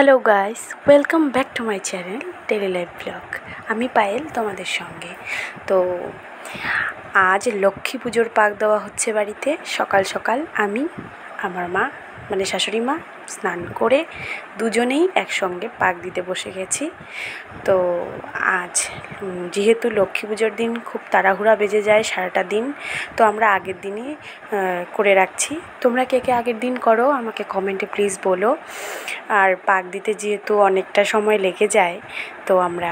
Hello guys, welcome back to my channel daily life blog. আমি পায়েল তোমাদের সঙ্গে। তো আজ লক্ষ্মী পুজোর পাক দেওয়া হচ্ছে বাড়িতে। সকাল সকাল আমি, আমার মা মানে শাশুড়ি মা স্নান করে দুজনেই একসঙ্গে পাক দিতে বসে গেছি। তো আজ যেহেতু লক্ষ্মী পুজোর দিন খুব তাড়াহুড়া বেজে যায় সারাটা দিন, তো আমরা আগের দিনই করে রাখছি। তোমরা কে কে আগের দিন করো আমাকে কমেন্টে প্লিজ বলো। আর পাক দিতে যেহেতু অনেকটা সময় লেগে যায়, তো আমরা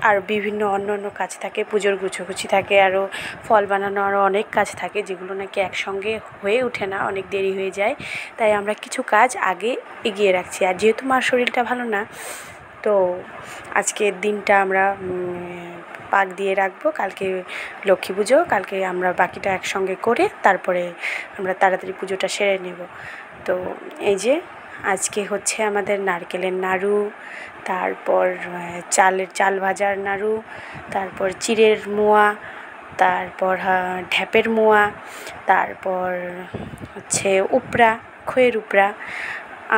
আর বিভিন্ন অন্য অন্য কাজ থাকে, পুজোর গুছোগুছি থাকে, আরও ফল বানানো, আরও অনেক কাজ থাকে যেগুলো নাকি একসঙ্গে হয়ে ওঠে না, অনেক দেরি হয়ে যায়। তাই আমরা কিছু কাজ আগে এগিয়ে রাখছি। আর যেহেতু মার শরীরটা ভালো না, তো আজকের দিনটা আমরা পাক দিয়ে রাখবো। কালকে লক্ষ্মী পুজো, কালকে আমরা বাকিটা একসঙ্গে করে তারপরে আমরা তাড়াতাড়ি পুজোটা সেরে নেব। তো এই যে আজকে হচ্ছে আমাদের নারকেলের নাড়ু, তারপর চাল ভাজার নাড়ু, তারপর চিড়ের মোয়া, তারপর ঢ্যাপের মোয়া, তারপর হচ্ছে উপড়া, খইয়ের উপড়া,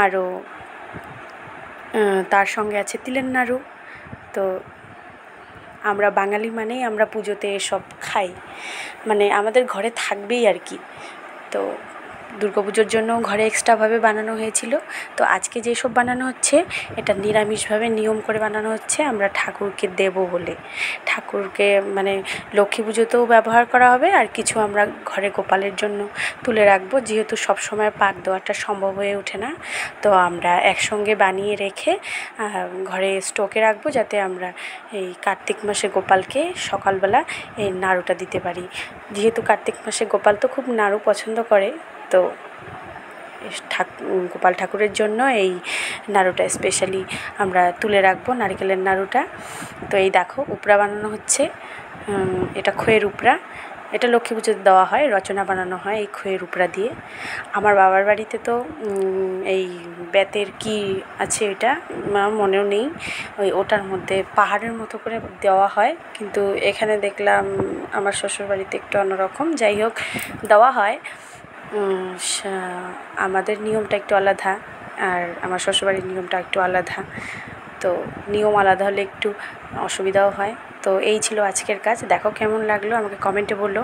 আরও তার সঙ্গে আছে তিলের নাড়ু। তো আমরা বাঙালি মানেই আমরা পুজোতে এসব খাই, মানে আমাদের ঘরে থাকবেই আর কি। তো দুর্গাপুজোর জন্য ঘরে এক্সট্রাভাবে বানানো হয়েছিল। তো আজকে যেসব বানানো হচ্ছে এটা নিরামিষভাবে নিয়ম করে বানানো হচ্ছে, আমরা ঠাকুরকে দেব বলে। ঠাকুরকে মানে লক্ষ্মী পুজোতেও ব্যবহার করা হবে, আর কিছু আমরা ঘরে গোপালের জন্য তুলে রাখবো। যেহেতু সবসময় পাক দেওয়াটা সম্ভব হয়ে ওঠে না, তো আমরা একসঙ্গে বানিয়ে রেখে ঘরে স্টকে রাখবো, যাতে আমরা এই কার্তিক মাসে গোপালকে সকালবেলা এই নাড়ুটা দিতে পারি। যেহেতু কার্তিক মাসে গোপাল তো খুব নাড়ু পছন্দ করে, তো গোপাল ঠাকুরের জন্য এই নাড়ুটা স্পেশালি আমরা তুলে রাখবো, নারকেলের নাড়ুটা। তো এই দেখো উপড়া বানানো হচ্ছে, এটা খইয়ের উপড়া। এটা লক্ষ্মী পুজোতে দেওয়া হয়, রচনা বানানো হয় এই খইয়ের উপড়া দিয়ে। আমার বাবার বাড়িতে তো এই বেতের কি আছে এটা মনেও নেই, ওটার মধ্যে পাহাড়ের মতো করে দেওয়া হয়, কিন্তু এখানে দেখলাম আমার শ্বশুর বাড়িতে একটু অন্যরকম। যাই হোক, দেওয়া হয়। আমাদের নিয়মটা একটু আলাদা, আর আমার শ্বশুরবাড়ির নিয়মটা একটু আলাদা। তো নিয়ম আলাদা হলে একটু অসুবিধাও হয়। তো এই ছিল আজকের কাজ। দেখো কেমন লাগলো আমাকে কমেন্টে বলো।